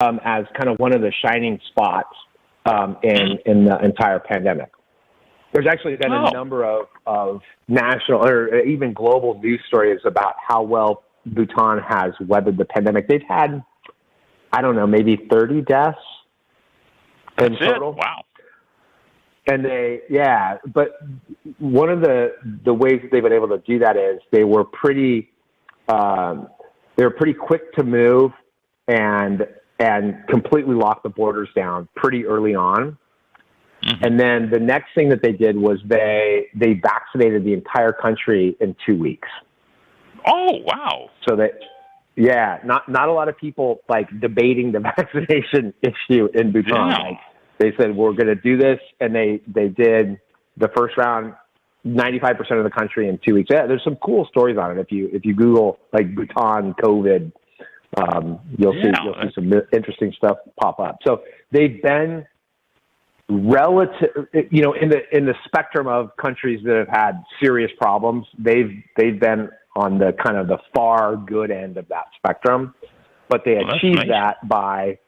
as kind of one of the shining spots in the entire pandemic. There's actually been a number of national or even global news stories about how well Bhutan has weathered the pandemic. They've had, I don't know, maybe 30 deaths in total. Wow. And but one of the ways that they've been able to do that is they were pretty quick to move and completely lock the borders down pretty early on. Mm-hmm. And then the next thing that they did was they vaccinated the entire country in 2 weeks. Oh, wow. So not a lot of people like debating the vaccination issue in Bhutan. Yeah. Like, they said, we're going to do this. And they did the first round, 95% of the country in 2 weeks. Yeah, there's some cool stories on it. If you Google like Bhutan COVID, you'll see some interesting stuff pop up. So they've been relative, in the spectrum of countries that have had serious problems, they've been on the kind of the far good end of that spectrum, but they achieved that by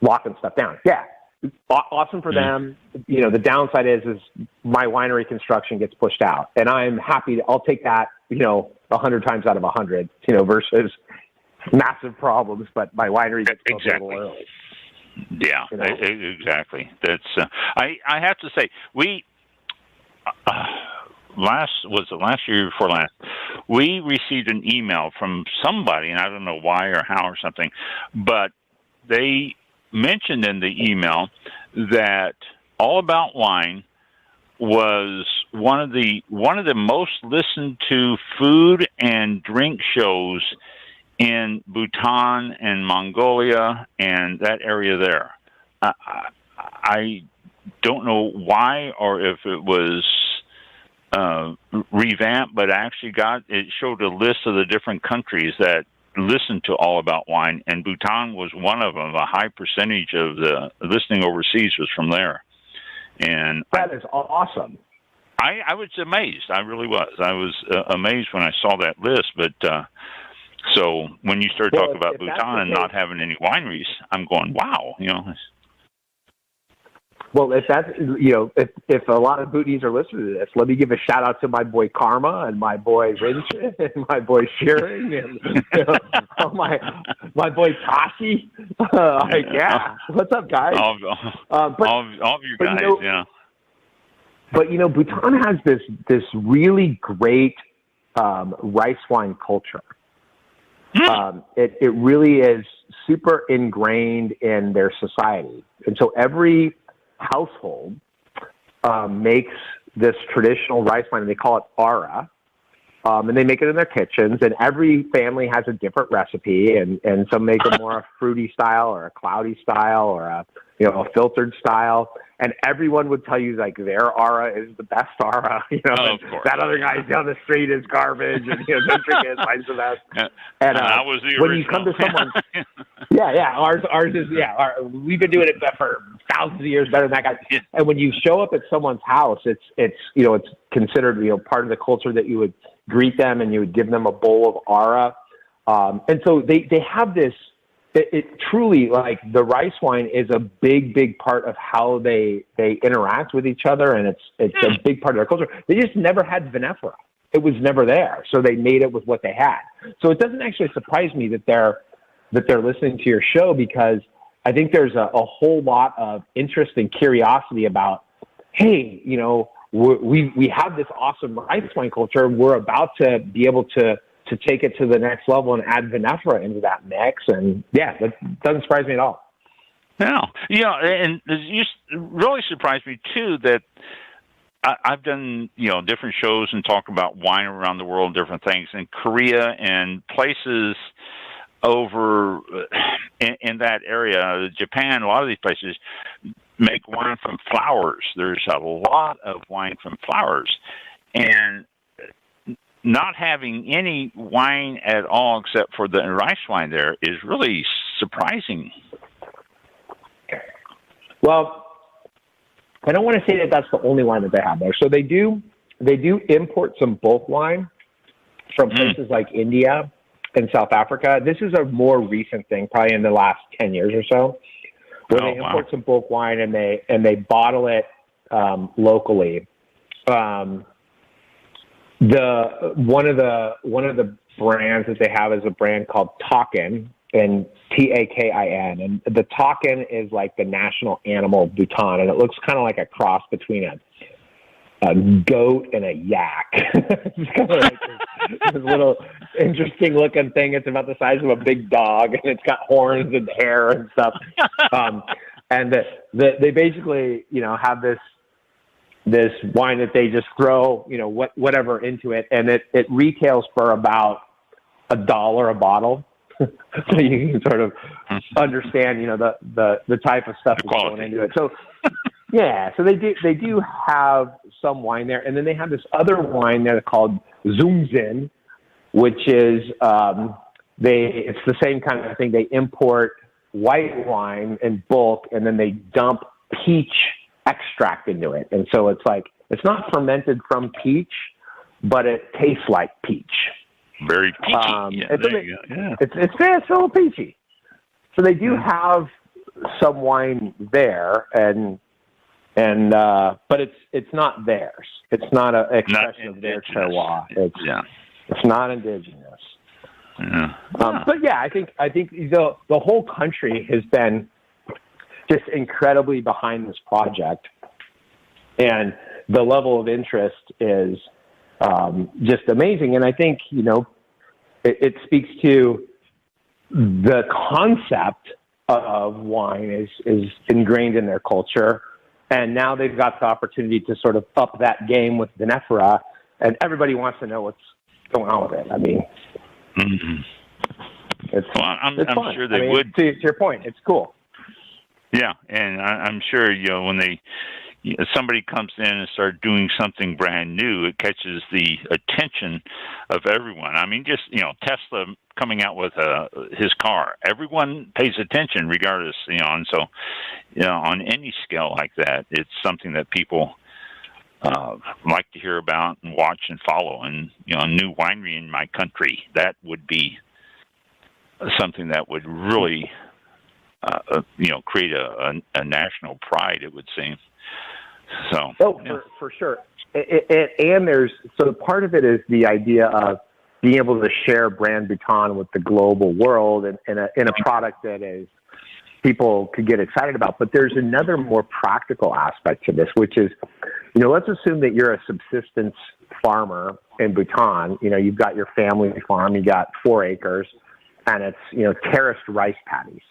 locking stuff down. Yeah. Awesome for them. The downside is my winery construction gets pushed out, and I'm happy I'll take that, 100 times out of 100, versus massive problems, but my winery gets closed a little early. Yeah, exactly. That's I have to say, we last year before last, we received an email from somebody, and I don't know why or how or something, but they mentioned in the email that All About Wine was one of the most listened to food and drink shows in Bhutan and Mongolia and that area there. I don't know why or if it was revamped, but it showed a list of the different countries that listened to All About Wine, and Bhutan was one of them. A high percentage of the listening overseas was from there. And that is awesome. I was amazed. I really was. I was amazed when I saw that list, but so when you start talking about Bhutan and not having any wineries, I'm going, wow, Well, if that's, if a lot of Bhutanese are listening to this, let me give a shout out to my boy Karma and my boy Vincent and my boy Shearing and my boy Tashi. What's up, guys? All of you guys, But Bhutan has this really great rice wine culture. It really is super ingrained in their society, and so every household makes this traditional rice wine, and they call it ara, and they make it in their kitchens, and every family has a different recipe, and some make a more fruity style or a cloudy style or a filtered style, and everyone would tell you like their ara is the best ara, that other guy down the street is garbage, and don't drink it, mine's the best. And I was the when original. you come to someone, ours is we've been doing it for thousands of years better than that guy. Yeah. And when you show up at someone's house, it's considered part of the culture that you would greet them and you would give them a bowl of ara, and so they have this. It truly, like, the rice wine is a big part of how they interact with each other, and it's a big part of their culture. They just never had vinifera. It was never there, so they made it with what they had. So it doesn't actually surprise me that they're listening to your show, because I think there's a whole lot of interest and curiosity about, hey, we have this awesome rice wine culture. We're about to be able to take it to the next level and add vinifera into that mix. And that doesn't surprise me at all. No. And it really surprised me too that I've done, different shows and talk about wine around the world, different things in Korea and places over in that area, Japan, a lot of these places make wine from flowers. There's a lot of wine from flowers, and not having any wine at all except for the rice wine there is really surprising. Well, I don't want to say that that's the only wine that they have there. So they do import some bulk wine from places like India in South Africa. This is a more recent thing, probably in the last 10 years or so, where they import some bulk wine and they bottle it locally. One of the brands that they have is a brand called Takin, and Takin, and the Takin is like the national animal of Bhutan, and it looks kind of like a cross between a goat and a yak. It's kind of like this little interesting looking thing. It's about the size of a big dog, and it's got horns and hair and stuff. And they basically, have this wine that they just throw, whatever into it, and it retails for about $1 a bottle. So you can sort of understand, the type of stuff that's going into it. So, yeah, so they do have some wine there, and then they have this other wine there called Zumzin, which is it's the same kind of thing. They import white wine in bulk, and then they dump peach extract into it, and so it's not fermented from peach, but it tastes like peach. Very peachy. It's a little peachy. So they do have some wine there, but it's not theirs. It's not an expression of their terroir. It's not indigenous. Yeah. But yeah, I think the whole country has been just incredibly behind this project, and the level of interest is just amazing. And I think, it speaks to the concept of wine is ingrained in their culture. And now they've got the opportunity to sort of up that game with vinifera, and everybody wants to know what's going on with it. I mean, I'm fun. sure they would. To your point, it's cool. Yeah, and I'm sure, when somebody comes in and starts doing something brand new, it catches the attention of everyone. I mean, just, Tesla coming out with his car, everyone pays attention regardless, and so, on any scale like that, it's something that people like to hear about and watch and follow. And, a new winery in my country, that would be something that would really, create a national pride, it would seem. So, for sure. And so part of it is the idea of being able to share brand Bhutan with the global world in a product that is people could get excited about. But there's another more practical aspect to this, which is, let's assume that you're a subsistence farmer in Bhutan. You've got your family farm, you got 4 acres, and it's, terraced rice paddies.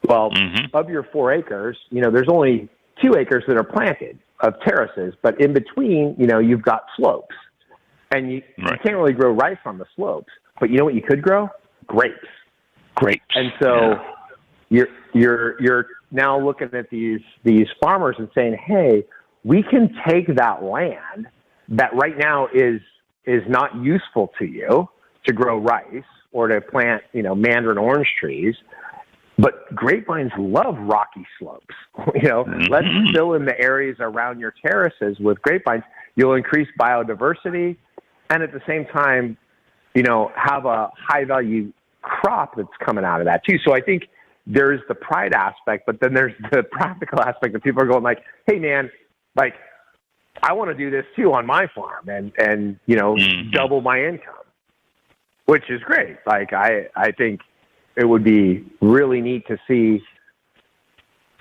Well, of your 4 acres, there's only 2 acres that are planted of terraces, but in between, you've got slopes, and you can't really grow rice on the slopes. But you know what you could grow? Grapes. And so you're now looking at these farmers and saying, hey, we can take that land that right now is not useful to you to grow rice or to plant, mandarin orange trees. But grapevines love rocky slopes. Let's fill in the areas around your terraces with grapevines. You'll increase biodiversity, and at the same time, have a high value crop that's coming out of that too. So I think there's the pride aspect, but then there's the practical aspect that people are going like, hey man, like I want to do this too on my farm and double my income, which is great. Like I think it would be really neat to see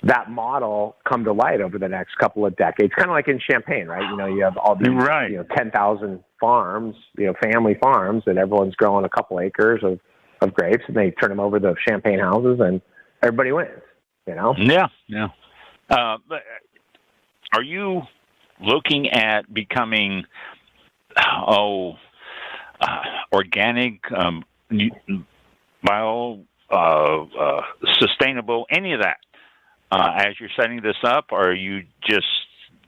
that model come to light over the next couple of decades. Kind of like in Champagne, right? You have all these 10,000 farms, family farms, and everyone's growing a couple acres of grapes, and they turn them over to Champagne houses, and everybody wins. Yeah. But are you looking at becoming organic, sustainable, any of that, as you're setting this up, or are you just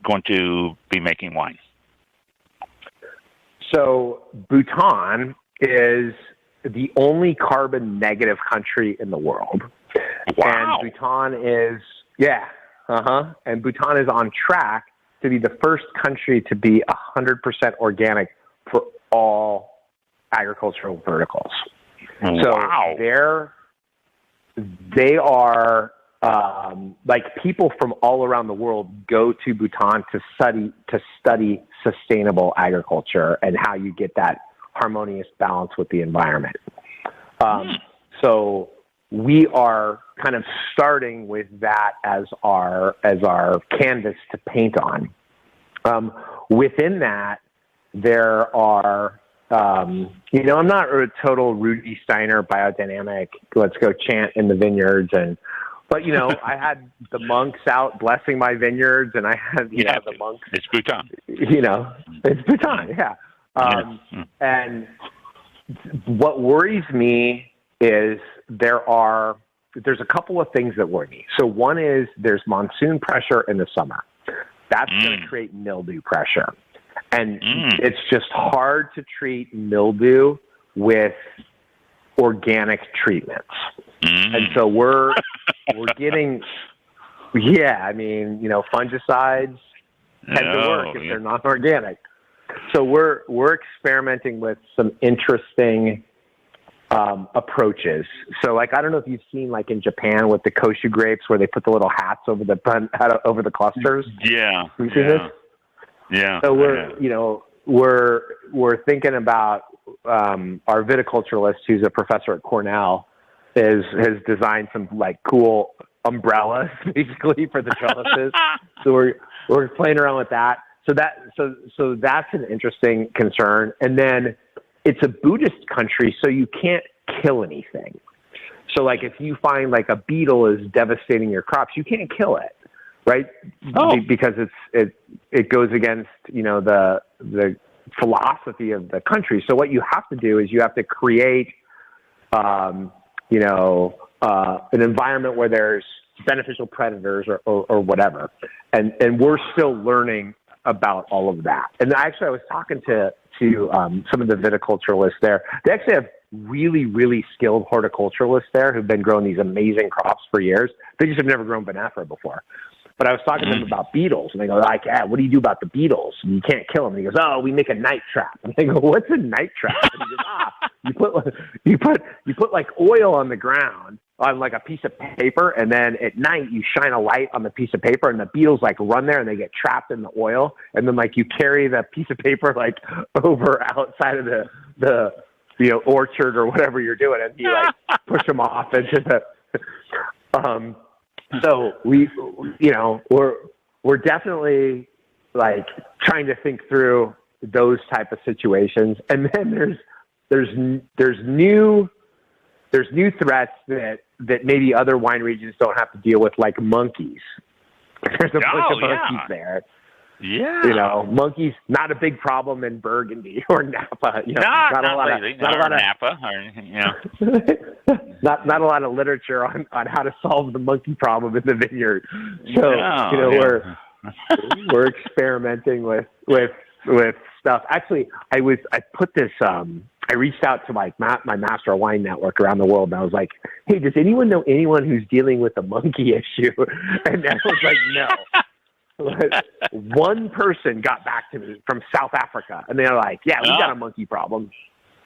going to be making wine? So Bhutan is the only carbon negative country in the world. Wow. And Bhutan is, and Bhutan is on track to be the first country to be 100% organic for all agricultural verticals. Wow. So they are like people from all around the world go to Bhutan to study sustainable agriculture and how you get that harmonious balance with the environment. So we are kind of starting with that as our canvas to paint on. Within that, there are, I'm not a total Rudy Steiner biodynamic, let's go chant in the vineyards. But I had the monks out blessing my vineyards, and I had, the monks. It's Bhutan. It's Bhutan, yeah. And what worries me is there's a couple of things that worry me. So one is there's monsoon pressure in the summer. That's going to create mildew pressure. And it's just hard to treat mildew with organic treatments. And so we're getting, fungicides tend to work if they're not organic. So we're experimenting with some interesting approaches. So I don't know if you've seen in Japan with the koshu grapes where they put the little hats over the clusters. Yeah. Have you seen this? Yeah. So we're thinking about our viticulturalist, who's a professor at Cornell, has designed some cool umbrellas basically for the trellises. So we're playing around with that. So that's an interesting concern. And then it's a Buddhist country, so you can't kill anything. So if you find a beetle is devastating your crops, you can't kill it, right? Because it goes against the philosophy of the country. So what you have to do is you have to create an environment where there's beneficial predators or whatever. And we're still learning about all of that. And actually I was talking to some of the viticulturalists there. They actually have really, really skilled horticulturalists there who've been growing these amazing crops for years. They just have never grown vinifera before. But I was talking to them about beetles, and they go, what do you do about the beetles? You can't kill them. And he goes, we make a night trap. And they go, what's a night trap? And he goes, you put oil on the ground on a piece of paper, and then at night you shine a light on the piece of paper, and the beetles run there and they get trapped in the oil, and then you carry the piece of paper over outside of the orchard or whatever you're doing, and you push them off into the so we're definitely trying to think through those type of situations. And then there's new threats that maybe other wine regions don't have to deal with, like monkeys. There's a bunch of monkeys there. Yeah. Monkeys, not a big problem in Burgundy or Napa. Not a lot of Napa. Not a lot of literature on how to solve the monkey problem in the vineyard. So we're experimenting with stuff. Actually, I reached out to my Master of Wine network around the world, and I was like, "Hey, does anyone know anyone who's dealing with the monkey issue?" And I was like, "No." One person got back to me from South Africa, and they're like, "Yeah, we got a monkey problem."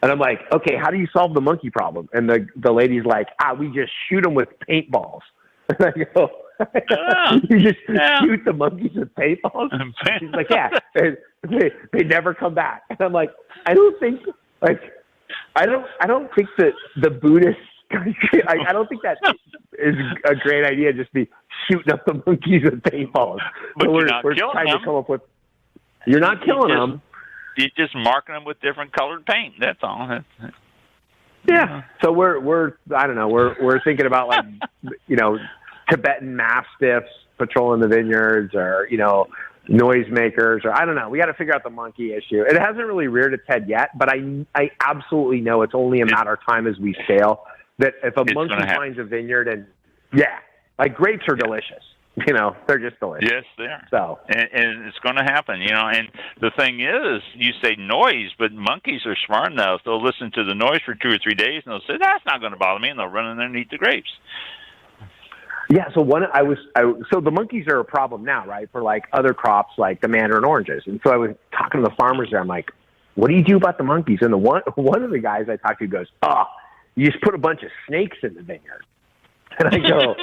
And I'm like, "Okay, how do you solve the monkey problem?" And the lady's like, "We just shoot them with paintballs." And I go, "You just shoot the monkeys with paintballs?" She's like, "Yeah, they never come back." And I'm like, I don't think that the Buddhist country, I don't think that is a great idea. Just be shooting up the monkeys with paintballs. But so we're trying to come up with. You're not killing them. You're just marking them with different colored paint. That's all. Yeah. So we're I don't know. We're thinking about Tibetan mastiffs patrolling the vineyards, or noisemakers, or I don't know. We got to figure out the monkey issue. It hasn't really reared its head yet, but I absolutely know it's only a matter of time as we scale that if a monkey finds a vineyard, and grapes are delicious. They're just delicious. Yes, they are. So, and it's going to happen, and the thing is, you say noise, but monkeys are smart enough. They'll listen to the noise for 2 or 3 days, and they'll say, "That's not going to bother me," and they'll run in there and eat the grapes. Yeah. So so the monkeys are a problem now, right? For other crops, like the mandarin oranges. And so I was talking to the farmers there. I'm like, "What do you do about the monkeys?" And one of the guys I talked to goes, you just put a bunch of snakes in the vineyard. And I go,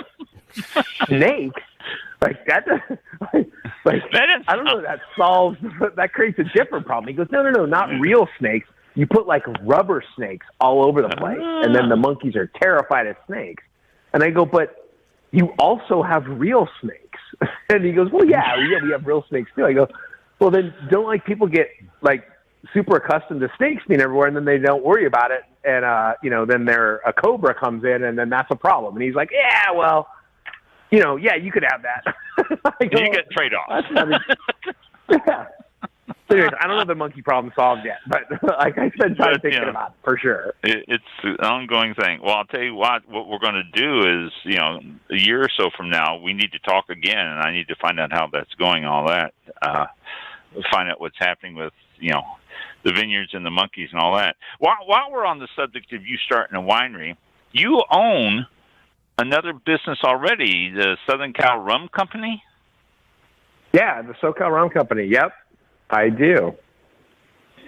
snakes? Like that? Like I don't know. That creates a different problem. He goes, no, not real snakes. You put like rubber snakes all over the place, and then the monkeys are terrified of snakes. And I go, but you also have real snakes. And he goes, well, yeah, we have real snakes too. I go, well, then don't like people get like super accustomed to snakes being everywhere, and then they don't worry about it, and then a cobra comes in, and then that's a problem. And he's like, yeah, well, yeah, you could have that. You get trade-offs. Yeah. Anyways, I don't know if the monkey problem solved yet, but like I said, try thinking about it for sure. It's an ongoing thing. Well, I'll tell you what we're going to do is, a year or so from now, we need to talk again, and I need to find out how that's going, all that, find out what's happening with, the vineyards and the monkeys and all that. While we're on the subject of you starting a winery, you own another business already, the Southern Cal Rum Company? Yeah, the SoCal Rum Company. Yep, I do.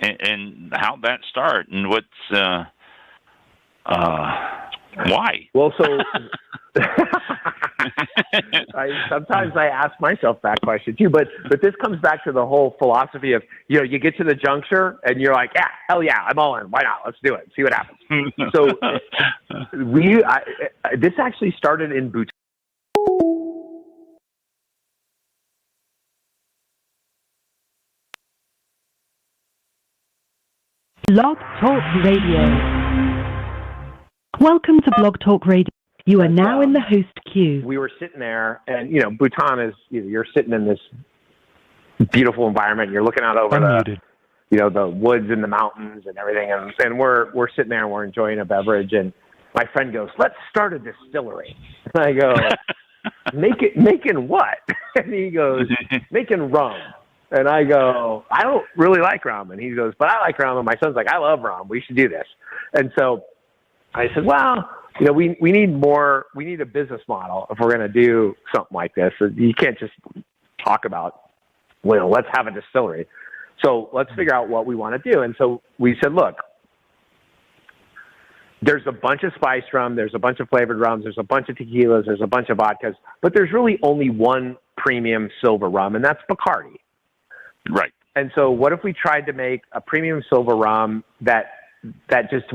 And how'd that start? And what's why? Well, so sometimes I ask myself that question too, but this comes back to the whole philosophy of, you get to the juncture and you're like, yeah, hell yeah, I'm all in. Why not? Let's do it. See what happens. So this actually started in Bhutan. Blog Talk Radio. Welcome to Blog Talk Radio. You are now in the host queue. We were sitting there, and Bhutan is you're sitting in this beautiful environment. You're looking out over the woods and the mountains and everything, and we're sitting there and we're enjoying a beverage. And my friend goes, "Let's start a distillery." And I go, "Making what?" And he goes, "Making rum." And I go, "I don't really like rum." And he goes, "But I like rum." And my son's like, "I love rum. We should do this." And so I said, well, we need a business model if we're going to do something like this. You can't just talk about, let's have a distillery. So let's figure out what we want to do. And so we said, look, there's a bunch of spiced rum, there's a bunch of flavored rums, there's a bunch of tequilas, there's a bunch of vodkas, but there's really only one premium silver rum, and that's Bacardi. Right. And so what if we tried to make a premium silver rum that just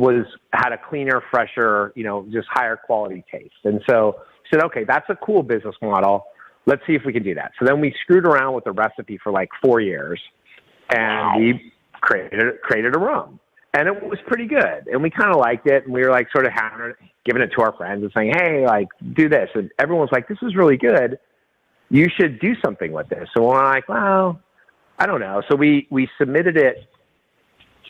had a cleaner, fresher, just higher quality taste? And so we said, okay, that's a cool business model. Let's see if we can do that. So then we screwed around with the recipe for like 4 years, and we created a rum. And it was pretty good. And we kind of liked it. And we were like sort of giving it to our friends and saying, hey, like, do this. And everyone's like, this is really good. You should do something with this. So we're like, well, I don't know. So we submitted it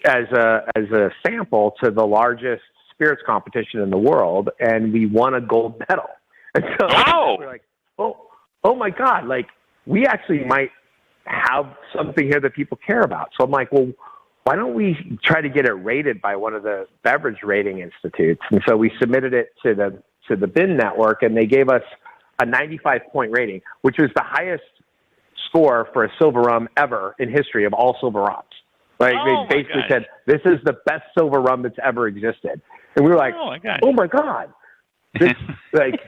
as a sample to the largest spirits competition in the world, and we won a gold medal. And so we're like, oh my God, like we actually might have something here that people care about. So I'm like, well, why don't we try to get it rated by one of the beverage rating institutes? And so we submitted it to the BIN network, and they gave us a 95-point rating, which was the highest score for a silver rum ever in history of all silver rums. Like they basically said, this is the best silver rum that's ever existed. And we were like, oh my God. This, like,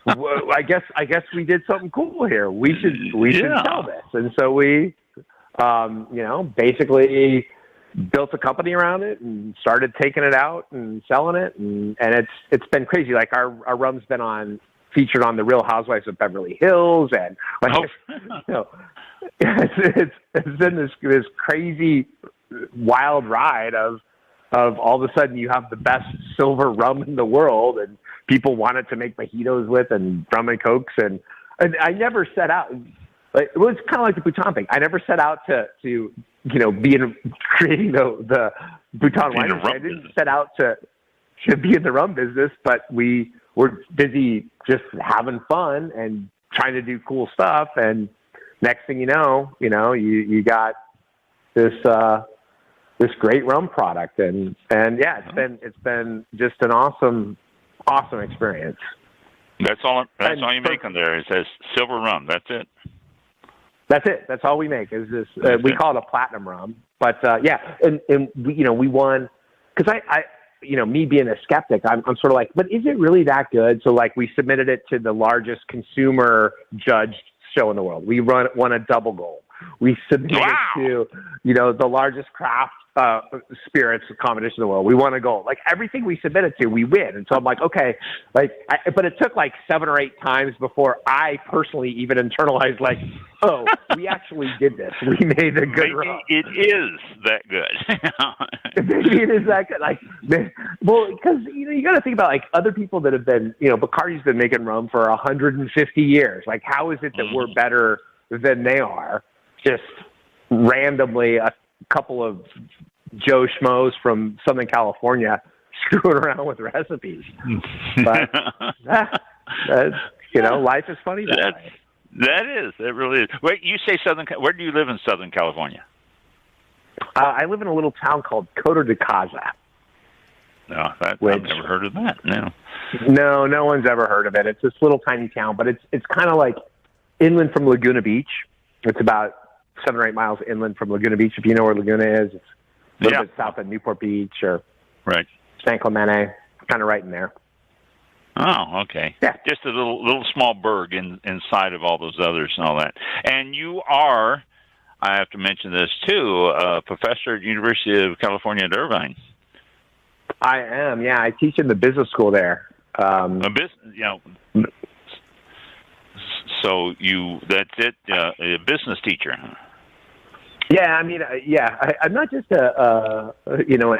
I guess we did something cool here. We should sell this. And so we, basically built a company around it and started taking it out and selling it. And it's been crazy. Like our rum's been featured on the Real Housewives of Beverly Hills, and it's been this crazy wild ride of all of a sudden you have the best silver rum in the world, and people wanted to make mojitos with and rum and cokes, and I never set out. Like, it was kind of like the Bhutan thing. I never set out to creating the Bhutan wine. I didn't set out to be in the rum business, but we were busy just having fun and trying to do cool stuff. And next thing you know, you got this great rum product, and yeah, it's been just an awesome experience. That's all you make on there. It says silver rum. That's it. That's it. That's all we make is this. We call it a platinum rum, but yeah, and we won because me being a skeptic, I'm sort of like, but is it really that good? So like we submitted it to the largest consumer judged show in the world. We won a double gold. We submitted it to, the largest craft spirits competition in the world. We won a gold. Like everything we submitted to, we win. And so I'm like, okay, but it took like 7 or 8 times before I personally even internalized like, oh, we actually did this. We made a good run. It is that good. Maybe it is that good. Like, well, because you got to think about like other people that have been, Bacardi's been making rum for 150 years. Like, how is it that we're better than they are? Just randomly, a couple of Joe Schmoes from Southern California screwing around with recipes. But life is funny that way. That is. It really is. Wait, you say where do you live in Southern California? I live in a little town called Coto de Caza. No, I've never heard of that. No one's ever heard of it. It's this little tiny town, but it's kind of like inland from Laguna Beach. It's about 7 or 8 miles inland from Laguna Beach. If you know where Laguna is, it's a little bit south of Newport Beach or San Clemente, kind of right in there. Oh, okay. Yeah. Just a little small burg inside of all those others and all that. And you are, I have to mention this too, a professor at the University of California at Irvine. I am, yeah. I teach in the business school there. So that's it, a business teacher. Yeah, I mean, I'm not just an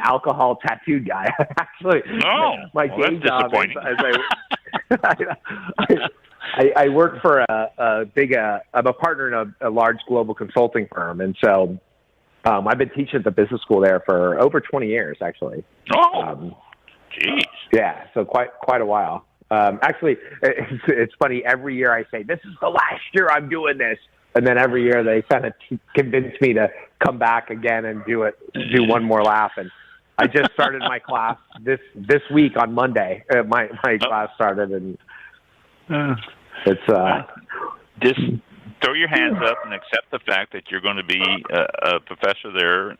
alcohol tattooed guy. Actually, my day job is I work for a big. I'm a partner in a large global consulting firm, and so I've been teaching at the business school there for over 20 years, actually. Oh, geez. Yeah, so quite a while. Actually, it's funny. Every year I say, this is the last year I'm doing this. And then every year they kind of convince me to come back again and do one more laugh. And I just started my class this week on Monday. My class started, and it's just throw your hands up and accept the fact that you're going to be a professor there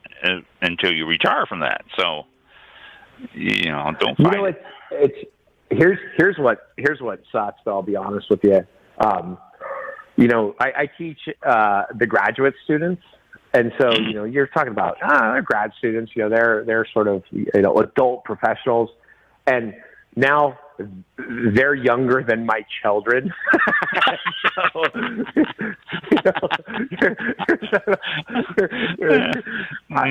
until you retire from that. So don't fight it. Here's what sucks, though, I'll be honest with you. I teach the graduate students, and so you're talking about they're grad students. They're sort of adult professionals, and now they're younger than my children. I've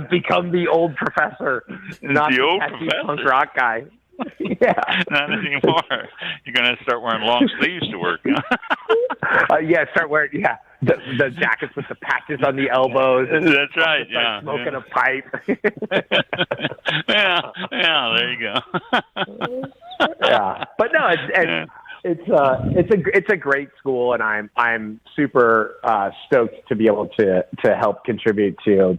become the old professor, not the old punk rock guy. Yeah, not anymore. You're going to start wearing long sleeves to work. Start wearing the jackets with the patches on the elbows. That's right. Yeah, smoking a pipe. There you go. Yeah, but no, it's a great school, and I'm super stoked to be able to help contribute to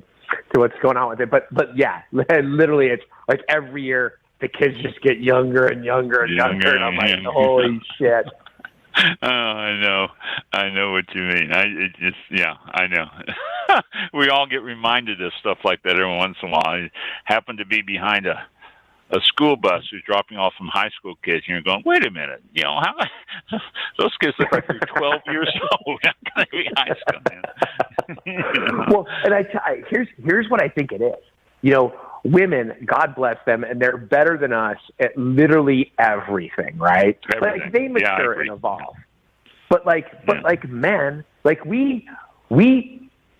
what's going on with it. But yeah, literally, it's like every year the kids just get younger and younger and younger, and I'm like, holy shit. Oh, I know what you mean. I know. We all get reminded of stuff like that every once in a while. I happen to be behind a school bus who's dropping off some high school kids, and you're going, wait a minute, how those kids look like they're 12 years old. I'm going to be high school, man. Well, and here's what I think it is. Women, God bless them, and they're better than us at literally everything, right? Everything. Like they mature and evolve. But men, we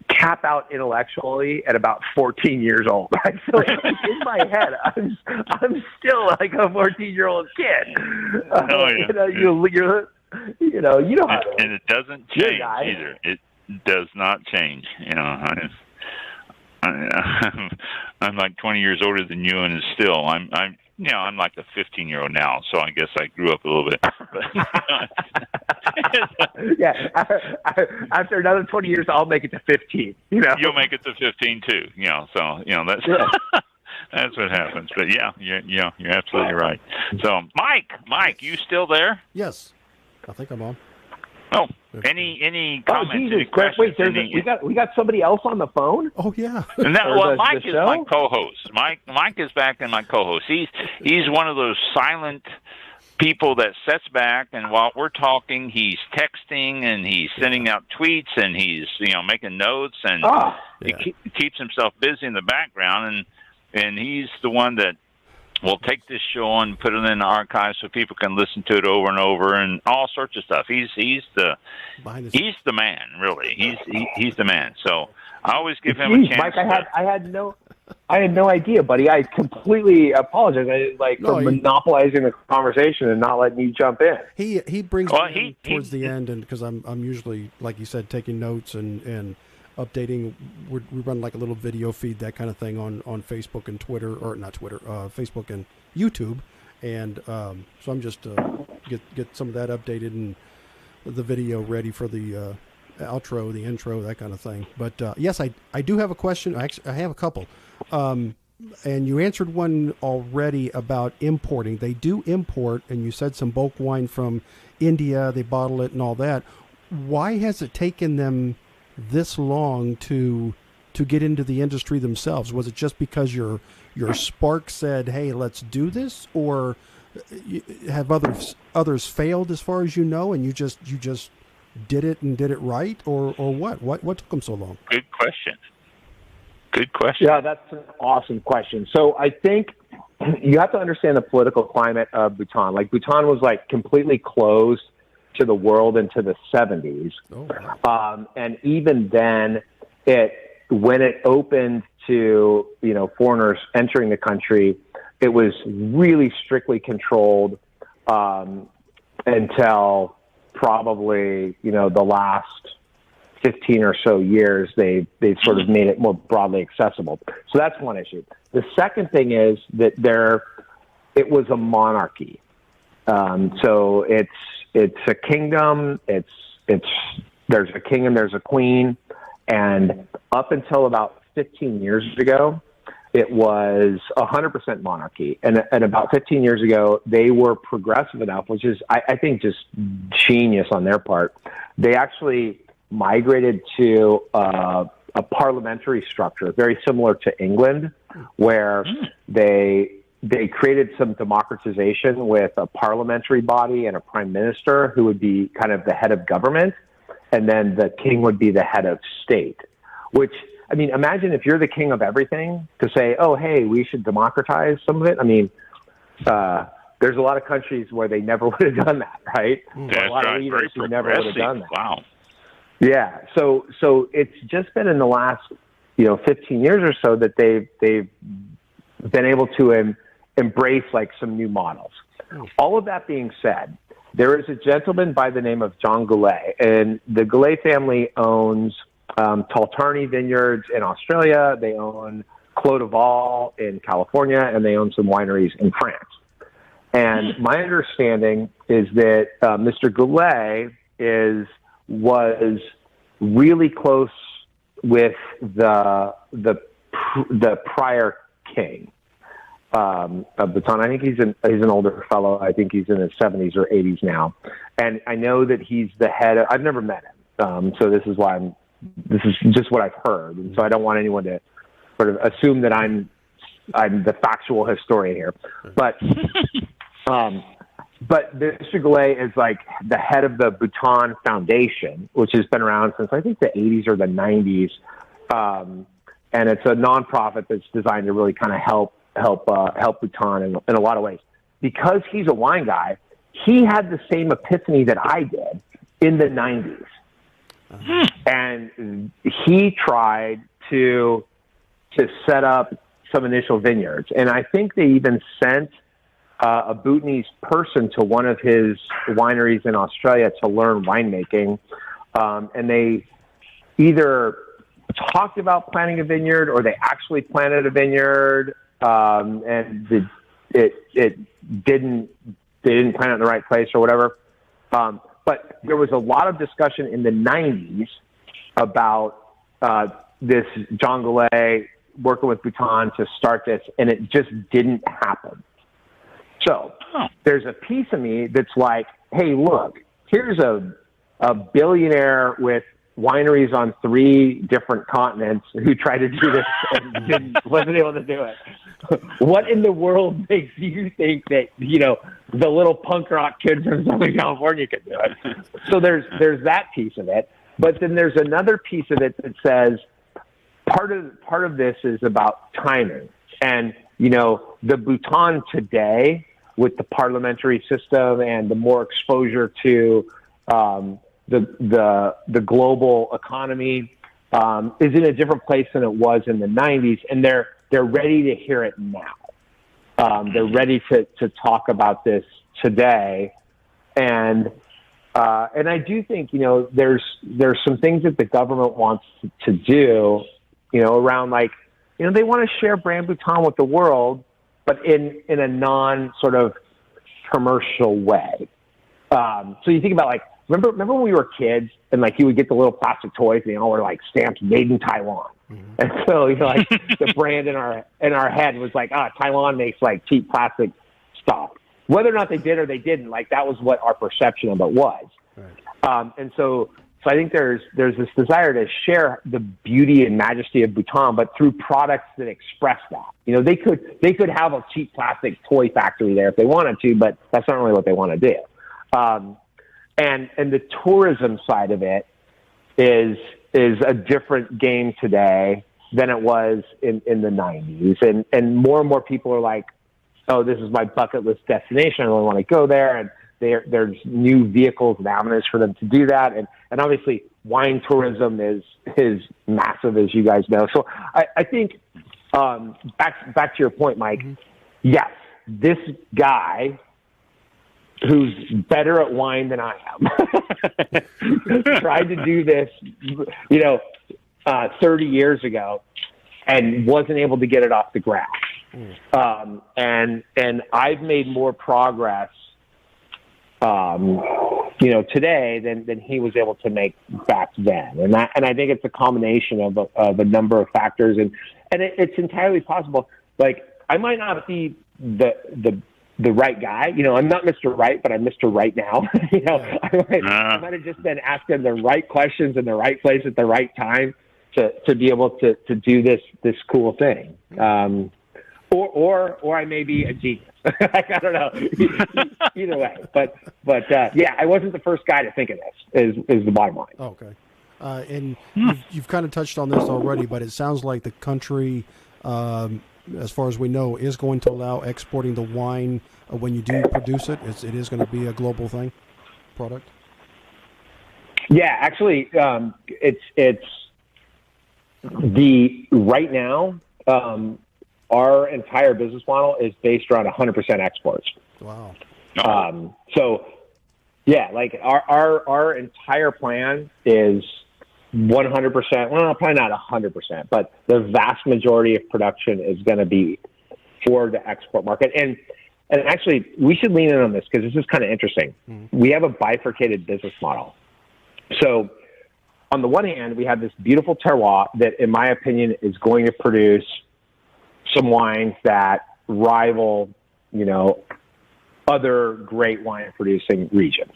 cap out intellectually at about 14 years old. Right? So in my head, I'm still like a 14-year-old kid. You know how it is. And it doesn't change either. It does not change. I'm like 20 years older than you, and still I'm like a 15-year-old now. So I guess I grew up a little bit. Yeah, after another 20 years, I'll make it to 15. You'll make it to 15 too. So that's that's what happens. But you're absolutely right. So Mike, you still there? Yes, I think I'm on. Oh, any comments? Jesus, any questions? Wait, we got somebody else on the phone. Oh yeah. And well, Mike is my co-host. Mike is back in my co-host. He's one of those silent people that sits back, and while we're talking, he's texting and he's sending out tweets and he's making notes, and he keeps himself busy in the background, and he's the one that will take this show and put it in the archive so people can listen to it over and over and all sorts of stuff. He's the man, really. He's the man. So I always give him a chance. Mike, I had no idea, buddy. I completely apologize. For monopolizing the conversation and not letting you jump in. He brings me in towards the end, and because I'm usually, like you said, taking notes and updating. We run like a little video feed, that kind of thing on Facebook and Twitter, or not Twitter, Facebook and YouTube, and so I'm just get some of that updated and the video ready for the outro, the intro, that kind of thing. But yes, I do have a question. Actually, I have a couple. And you answered one already about importing. They do import, and you said some bulk wine from India. They bottle it and all that. Why has it taken them this long to get into the industry themselves? Was it just because your spark said, "Hey, let's do this," or have others failed as far as you know, and you just did it and did it right, or what? What took them so long? Good question. Yeah, that's an awesome question. So I think you have to understand the political climate of Bhutan. Like, Bhutan was completely closed to the world into the 70s. Oh, wow. And even then, when it opened to foreigners entering the country, it was really strictly controlled until probably the last 15 or so years. They've sort of made it more broadly accessible. So that's one issue. The second thing is that it was a monarchy. So it's a kingdom. There's a king and there's a queen, and up until about 15 years ago, it was 100% monarchy. And about 15 years ago, they were progressive enough, which is, I think, just genius on their part. They actually migrated to a parliamentary structure, very similar to England, where they created some democratization with a parliamentary body and a prime minister who would be kind of the head of government, and then the king would be the head of state. Which, I mean, imagine if you're the king of everything to say, oh, hey, we should democratize some of it. I mean, there's a lot of countries where they never would have done that, right? That's a lot of leaders who never would have done that. Wow. Yeah, so it's just been in the last 15 years or so that they've been able to embrace some new models. All of that being said, there is a gentleman by the name of John Goulet, and the Goulet family owns Taltarni Vineyards in Australia. They own Clos de Val in California, and they own some wineries in France. And my understanding is that Mr. Goulet was really close with the prior king of Bhutan. I think he's an older fellow. I think he's in his 70s or 80s now, and I know that he's the head. I've never met him, so this is just what I've heard, and so I don't want anyone to sort of assume that I'm the factual historian here, but. But Mr. Goulet is the head of the Bhutan Foundation, which has been around since I think the 80s or the 90s, and it's a nonprofit that's designed to really kind of help Bhutan in a lot of ways. Because he's a wine guy, he had the same epiphany that I did in the 90s, and he tried to set up some initial vineyards, and I think they even sent a Bhutanese person to one of his wineries in Australia to learn winemaking. And they either talked about planting a vineyard or they actually planted a vineyard. And they didn't plant it in the right place or whatever. But there was a lot of discussion in the 90s about this John Goulet working with Bhutan to start this, and it just didn't happen. So there's a piece of me that's like, hey, look, here's a a billionaire with wineries on 3 different continents who tried to do this and wasn't able to do it. What in the world makes you think that, the little punk rock kid from Southern California could do it? So there's that piece of it. But then there's another piece of it that says part of this is about timing. And, the Bhutan today, with the parliamentary system and the more exposure to the global economy, is in a different place than it was in the 90s, and they're ready to hear it now. They're ready to talk about this today, and I do think there's some things that the government wants to do, around they want to share brand Bhutan with the world, but in a non sort of commercial way. So you think about remember when we were kids and you would get the little plastic toys and they all were stamped made in Taiwan. Mm-hmm. And so the brand in our head was Taiwan makes cheap plastic stuff. Whether or not they did or they didn't, that was what our perception of it was. Right. And so I think there's this desire to share the beauty and majesty of Bhutan, but through products that express that. They could have a cheap plastic toy factory there if they wanted to, but that's not really what they want to do. And the tourism side of it is a different game today than it was in the 90s. And more people are oh, this is my bucket list destination. I really want to go there. And there's new vehicles and avenues for them to do that. And obviously wine tourism is massive, as you guys know. So I think, back to your point, Mike, mm-hmm. Yes, this guy who's better at wine than I am tried to do this, 30 years ago and wasn't able to get it off the ground. And I've made more progress, today than he was able to make back then. And I think it's a combination of a number of factors, and it's entirely possible. I might not be the right guy. I'm not Mr. Right, but I'm Mr. Right now. I might have just been asking the right questions in the right place at the right time to be able to do this cool thing. Or I may be a genius. I don't know. Either way, but yeah, I wasn't the first guy to think of this. Is the bottom line. Okay, and you've kind of touched on this already, but it sounds like the country, as far as we know, is going to allow exporting the wine when you do produce it. It is going to be a global product. Yeah, actually, it's right now. Our entire business model is based around 100% exports. Wow. So yeah, our entire plan is 100%. Well, probably not 100%, but the vast majority of production is going to be for the export market. And actually, we should lean in on this because this is kind of interesting. Mm-hmm. We have a bifurcated business model. So on the one hand, we have this beautiful terroir that, in my opinion, is going to produce some wines that rival, other great wine producing regions,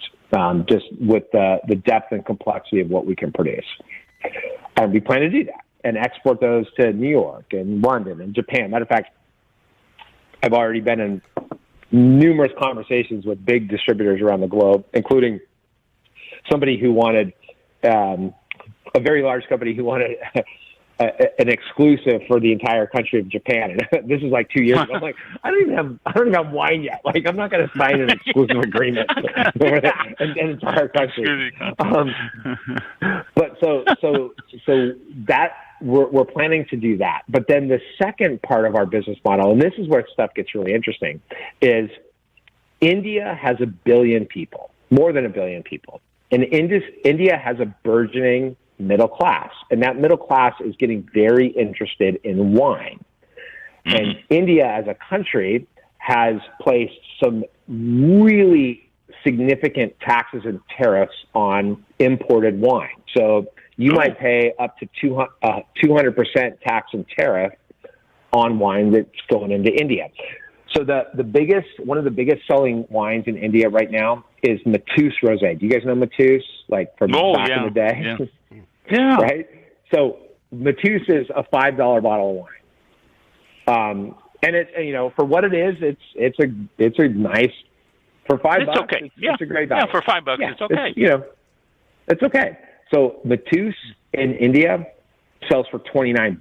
just with the depth and complexity of what we can produce. And we plan to do that and export those to New York and London and Japan. Matter of fact, I've already been in numerous conversations with big distributors around the globe, including somebody who wanted, a very large company who wanted an exclusive for the entire country of Japan. And this is 2 years ago. I'm I don't even have wine yet. I'm not going to sign an exclusive agreement for an entire country. But so that we're planning to do that. But then the second part of our business model, and this is where stuff gets really interesting, is India has 1 billion people, more than 1 billion people. And India has a burgeoning middle class, and that middle class is getting very interested in wine. Mm-hmm. And India as a country has placed some really significant taxes and tariffs on imported wine. So you might pay up to 200% tax and tariff on wine that's going into India. So one of the biggest selling wines in India right now is Mateus Rosé. Do you guys know Mateus? Like from back in the day? Yeah. Right? So Mateus is a $5 bottle of wine. And it's, for what it is, it's a nice, for $5. It's okay. It's a great value. Yeah, for $5, it's okay. It's okay. So Mateus in India sells for $29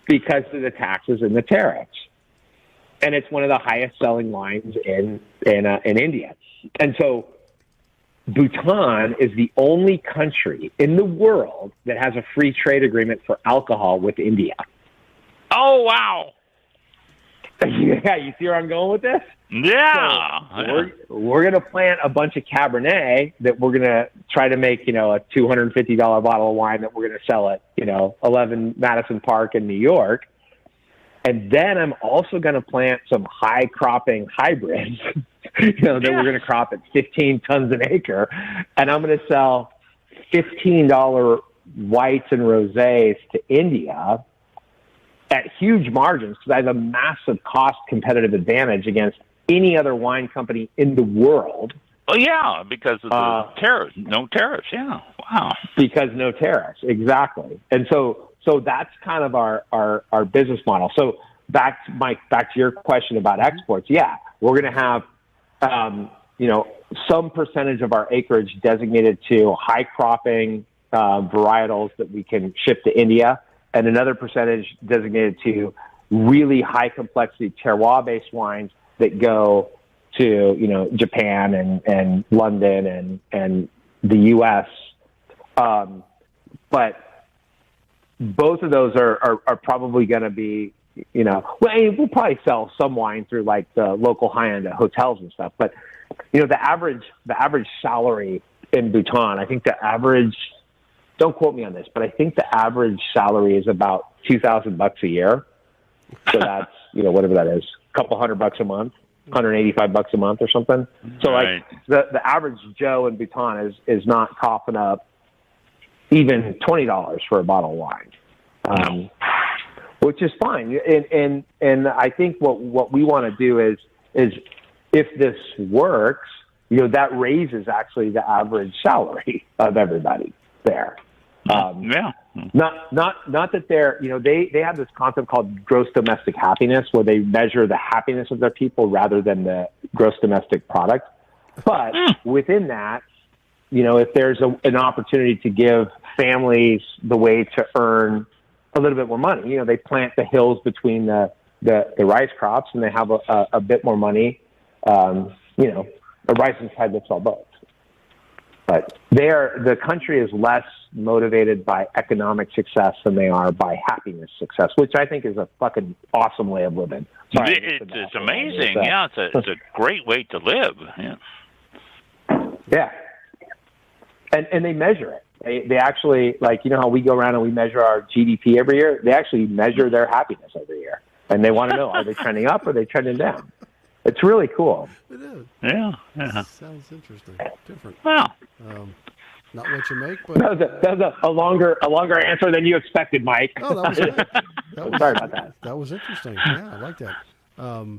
because of the taxes and the tariffs. And it's one of the highest selling wines in India. And so Bhutan is the only country in the world that has a free trade agreement for alcohol with India. Oh, wow. Yeah, you see where I'm going with this? Yeah. So we're going to plant a bunch of Cabernet that we're going to try to make, a $250 bottle of wine that we're going to sell at, 11 Madison Park in New York. And then I'm also going to plant some high cropping hybrids, that we're going to crop at 15 tons an acre. And I'm going to sell $15 whites and rosés to India at huge margins because I have a massive cost competitive advantage against any other wine company in the world. Oh, yeah, because of the tariffs. No tariffs, yeah. Wow. Because no tariffs, exactly. And so that's kind of our business model. So back to your question about exports, we're going to have, some percentage of our acreage designated to high cropping varietals that we can ship to India, and another percentage designated to really high complexity terroir-based wines that go to, Japan and London and the U.S. But both of those are probably going to be, we'll probably sell some wine through like the local high-end hotels and stuff. But, the average salary in Bhutan, I think the average, don't quote me on this, but I think the average salary is about $2,000 a year. So that's, whatever that is, a couple $100 a month, $185 a month or something. So like the average Joe in Bhutan is not coughing up even $20 for a bottle of wine, which is fine. And I think what we want to do is if this works, that raises actually the average salary of everybody there. Not that they're, they have this concept called gross domestic happiness where they measure the happiness of their people rather than the gross domestic product. But within that, if there's an opportunity to give families the way to earn a little bit more money, they plant the hills between the rice crops and they have a bit more money. A rising tide lifts all boats. But the country is less motivated by economic success than they are by happiness success, which I think is a fucking awesome way of living. It's amazing. Yeah, it's a great way to live. Yeah. And they measure it. They actually, like, how we go around and we measure our GDP every year? They actually measure their happiness every year. And they want to know, are they trending up or are they trending down? It's really cool. It is. Yeah. Sounds interesting. Different. Wow. Not what you make, but that was a longer answer than you expected, Mike. Oh, that was good. Sorry about that. That was interesting. Yeah, I like that.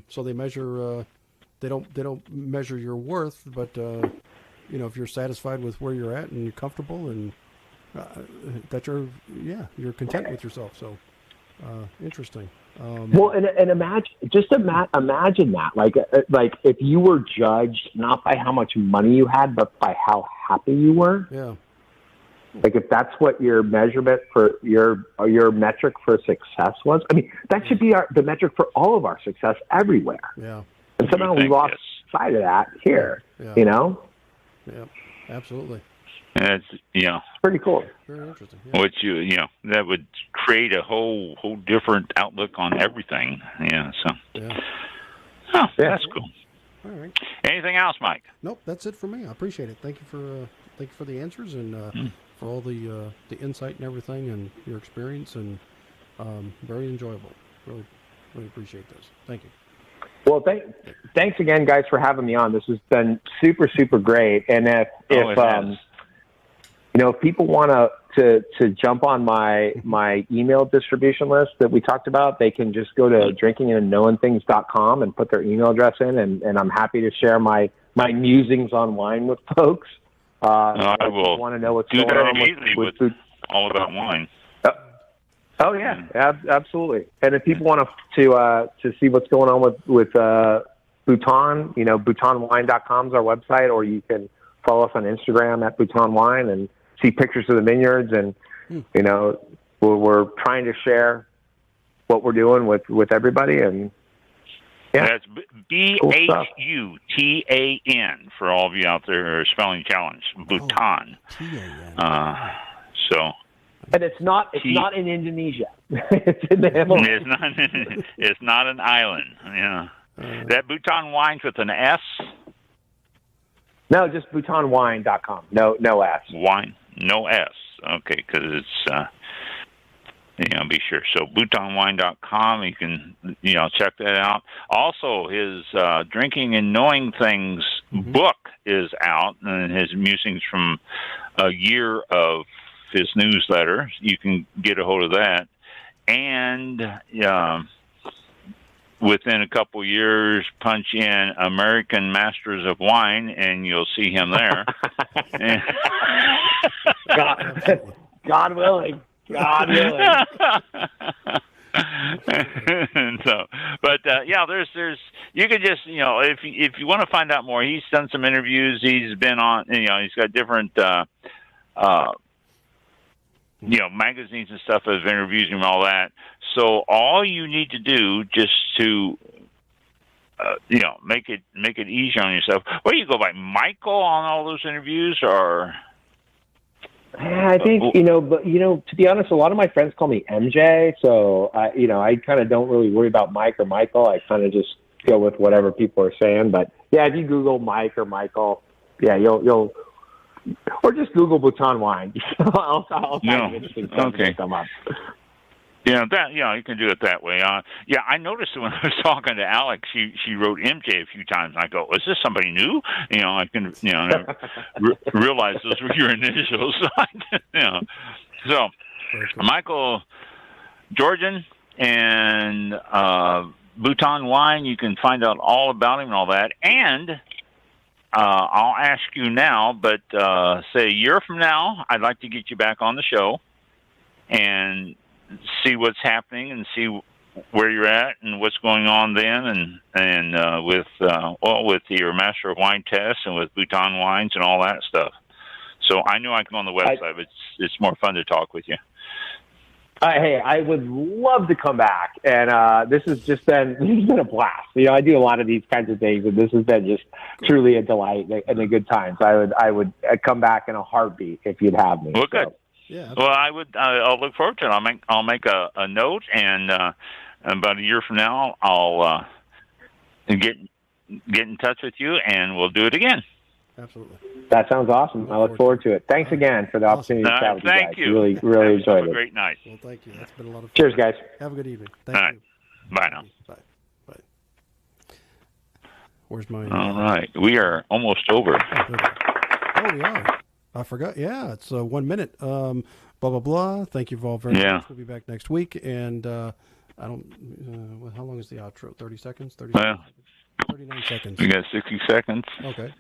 So they measure. They don't measure your worth, but if you're satisfied with where you're at and you're comfortable and that you're content with yourself. So interesting. Well, and imagine that, like if you were judged not by how much money you had, but by how happy you were. Yeah. Like if that's what your measurement for your metric for success was. I mean, that should be the metric for all of our success everywhere. Yeah. And somehow we lost sight of that here. Yeah. Yeah, absolutely. And it's pretty cool. Very interesting. Yeah. Which that would create a whole different outlook on everything. Yeah. So. Yeah. Oh, that's cool. All right. Anything else, Mike? Nope, that's it for me. I appreciate it. Thank you for the answers and for all the insight and everything and your experience and very enjoyable. Really, really appreciate this. Thank you. Well, thanks again, guys, for having me on. This has been super, super great. And if people want to jump on my email distribution list that we talked about, they can just go to drinkingandknowingthings.com and put their email address in, and I'm happy to share my musings on wine with folks. I will want to know what's do going that on immediately with food. All about wine. Oh yeah, absolutely. And if people want to see what's going on with Bhutan, bhutanwine.com is our website, or you can follow us on Instagram at Bhutan Wine and see pictures of the vineyards. And we're trying to share what we're doing with everybody. And that's Bhutan for all of you out there spelling challenge. Bhutan. And it's not in Indonesia. It's in the Himalayas. It's not an island. Yeah. That Bhutan Wines with an S? No, just bhutanwine.com. No S. Wine, no S. Okay, because it's be sure. So bhutanwine.com, you can check that out. Also, his Drinking and Knowing Things book is out, and his musings from a year of his newsletter. You can get a hold of that, and within a couple years, punch in American Masters of Wine, and you'll see him there. God willing. God willing. And so, but there's you could just if you want to find out more, he's done some interviews. He's been on he's got different magazines and stuff that have interviewed him and all that. So all you need to do just to make it easy on yourself. What do you go by, Michael, on all those interviews, or? I think but to be honest, a lot of my friends call me MJ, so I kind of don't really worry about Mike or Michael. I kind of just go with whatever people are saying. But yeah, if you Google Mike or Michael, yeah, you'll or just Google Bhutan Wine. I'll find interesting stuff to come up. Yeah, you can do it that way. I noticed when I was talking to Alex, she wrote MJ a few times, and I go, "Is this somebody new?" I can realize those were your initials. So, Michael Georgian and Bhutan Wine, you can find out all about him and all that. And I'll ask you now, but say a year from now, I'd like to get you back on the show and see what's happening and see where you're at and what's going on then, and with your Master of Wine test and with Bhutan Wines and all that stuff. So I know I can go on the website, but it's more fun to talk with you. Hey, I would love to come back, and this has been a blast. I do a lot of these kinds of things, and this has been just truly a delight and a good time. So I would come back in a heartbeat if you'd have me. Well, good. Yeah. Well, I'll look forward to it. I'll make a note, and about a year from now, I'll get in touch with you, and we'll do it again. Absolutely. That sounds awesome. I look forward to it. Thanks again for the opportunity to chat with you guys. Thank you. Really enjoyed it. Have a great night. Well, thank you. That's been a lot of fun. Cheers, guys. Have a good evening. All right. Bye now. Bye. Where's my... All right. We are almost over. Oh, we are. I forgot. Yeah, it's 1 minute. Blah, blah, blah. Thank you all very much. We'll be back next week. And I don't... how long is the outro? 30 seconds? 39 seconds. We got 60 seconds. Okay.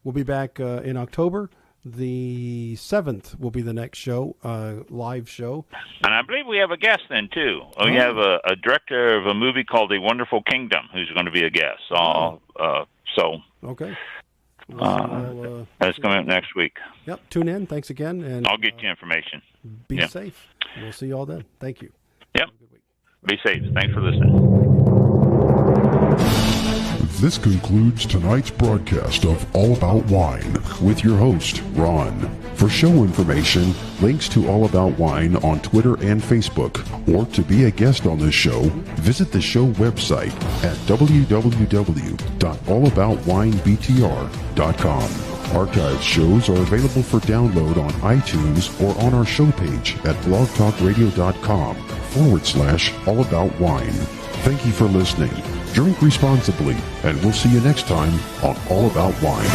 We'll be back in October. The 7th will be the next show, live show. And I believe we have a guest then, too. We have a director of a movie called The Wonderful Kingdom who's going to be a guest. Okay. That's coming up next week. Yep. Tune in. Thanks again. And I'll get you information. Be safe. We'll see you all then. Thank you. Yep. Be safe. Thanks for listening. This concludes tonight's broadcast of All About Wine with your host, Ron. For show information, links to All About Wine on Twitter and Facebook, or to be a guest on this show, visit the show website at www.allaboutwinebtr.com. Archived shows are available for download on iTunes or on our show page at blogtalkradio.com/allaboutwine. Thank you for listening. Drink responsibly, and we'll see you next time on All About Wine.